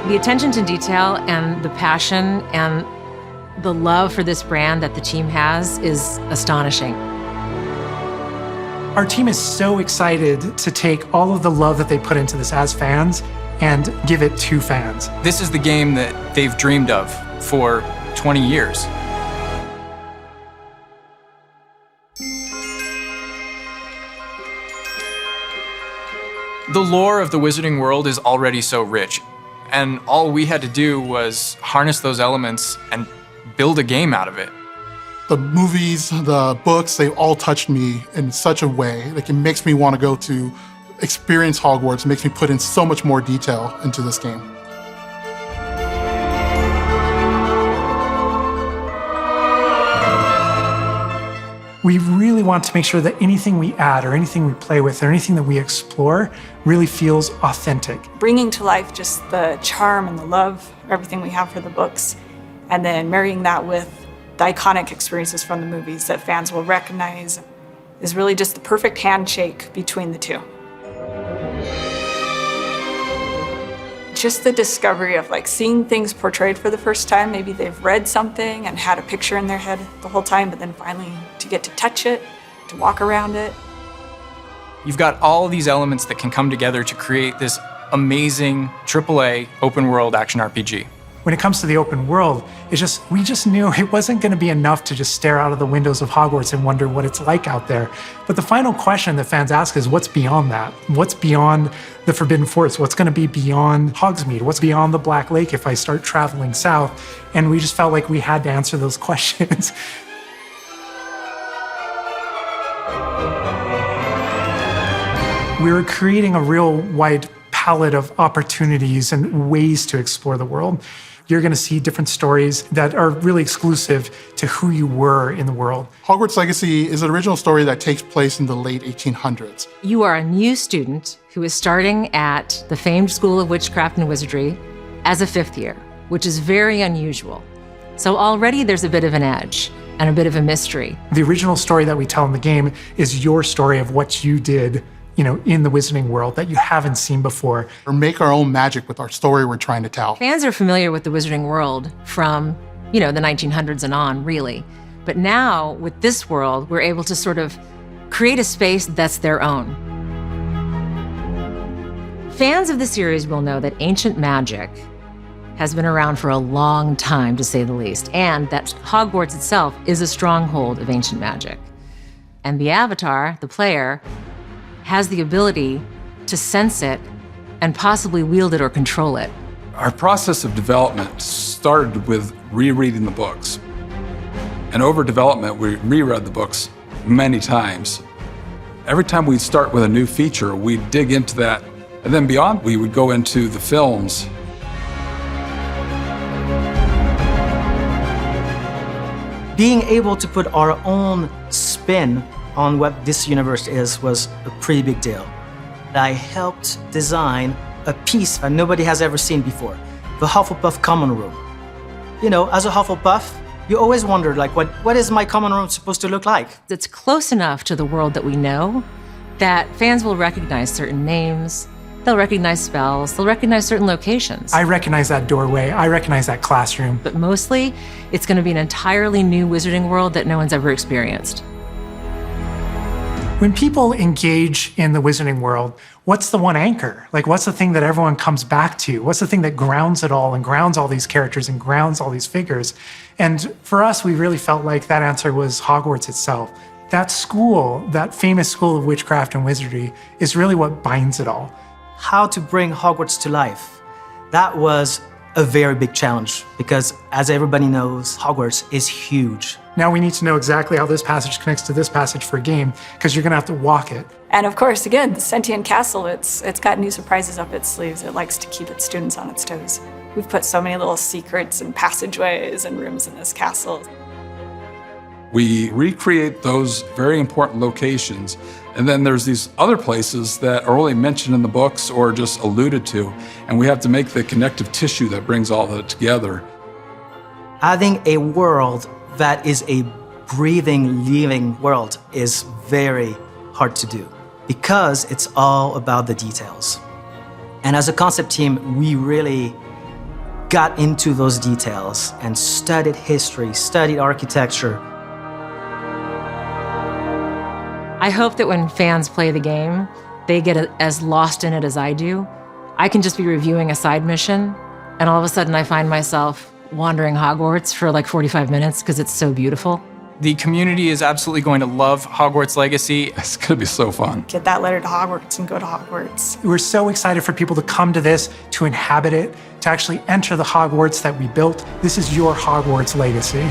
The attention to detail and the passion and the love for this brand that the team has is astonishing. Our team is so excited to take all of the love that they put into this as fans and give it to fans. This is the game that they've dreamed of for 20 years. The lore of the Wizarding World is already so rich, and all we had to do was harness those elements and build a game out of it. The movies, the books, they all touched me in such a way. Like, it makes me want to go to experience Hogwarts. It makes me put in so much more detail into this game. We really want to make sure that anything we add or anything we play with or anything that we explore really feels authentic. Bringing to life just the charm and the love, everything we have for the books, and then marrying that with the iconic experiences from the movies that fans will recognize is really just the perfect handshake between the two. Just the discovery of like seeing things portrayed for the first time. Maybe they've read something and had a picture in their head the whole time, but then finally to get to touch it, to walk around it. You've got all of these elements that can come together to create this amazing AAA open world action RPG. When it comes to the open world, we just knew it wasn't going to be enough to just stare out of the windows of Hogwarts and wonder what it's like out there. But the final question that fans ask is, what's beyond that? What's beyond the Forbidden Forest? What's going to be beyond Hogsmeade? What's beyond the Black Lake if I start traveling south? And we just felt like we had to answer those questions. We were creating a real wide palette of opportunities and ways to explore the world. You're going to see different stories that are really exclusive to who you were in the world. Hogwarts Legacy is an original story that takes place in the late 1800s. You are a new student who is starting at the famed School of Witchcraft and Wizardry as a 5th year, which is very unusual. So already there's a bit of an edge and a bit of a mystery. The original story that we tell in the game is your story of what you did, in the Wizarding World that you haven't seen before. Or make our own magic with our story we're trying to tell. Fans are familiar with the Wizarding World from, the 1900s and on, really. But now, with this world, we're able to sort of create a space that's their own. Fans of the series will know that ancient magic has been around for a long time, to say the least, and that Hogwarts itself is a stronghold of ancient magic. And the Avatar, the player, has the ability to sense it and possibly wield it or control it. Our process of development started with rereading the books. And over development, we reread the books many times. Every time we'd start with a new feature, we'd dig into that. And then beyond, we would go into the films. Being able to put our own spin on what this universe is was a pretty big deal. I helped design a piece that nobody has ever seen before, the Hufflepuff common room. As a Hufflepuff, you always wondered, what is my common room supposed to look like? It's close enough to the world that we know that fans will recognize certain names, they'll recognize spells, they'll recognize certain locations. I recognize that doorway, I recognize that classroom. But mostly, it's going to be an entirely new Wizarding World that no one's ever experienced. When people engage in the Wizarding World, what's the one anchor? What's the thing that everyone comes back to? What's the thing that grounds it all and grounds all these characters and grounds all these figures? And for us, we really felt like that answer was Hogwarts itself. That school, that famous School of Witchcraft and Wizardry, is really what binds it all. How to bring Hogwarts to life. That was a very big challenge because, as everybody knows, Hogwarts is huge. Now we need to know exactly how this passage connects to this passage for a game, because you're going to have to walk it. And of course, again, the Sentient Castle, it's got new surprises up its sleeves. It likes to keep its students on its toes. We've put so many little secrets and passageways and rooms in this castle. We recreate those very important locations, and then there's these other places that are only mentioned in the books or just alluded to, and we have to make the connective tissue that brings all that together. Having a world that is a breathing, living world is very hard to do because it's all about the details. And as a concept team, we really got into those details and studied history, studied architecture. I hope that when fans play the game, they get as lost in it as I do. I can just be reviewing a side mission, and all of a sudden I find myself wandering Hogwarts for like 45 minutes because it's so beautiful. The community is absolutely going to love Hogwarts Legacy. It's going to be so fun. Get that letter to Hogwarts and go to Hogwarts. We're so excited for people to come to this, to inhabit it, to actually enter the Hogwarts that we built. This is your Hogwarts legacy.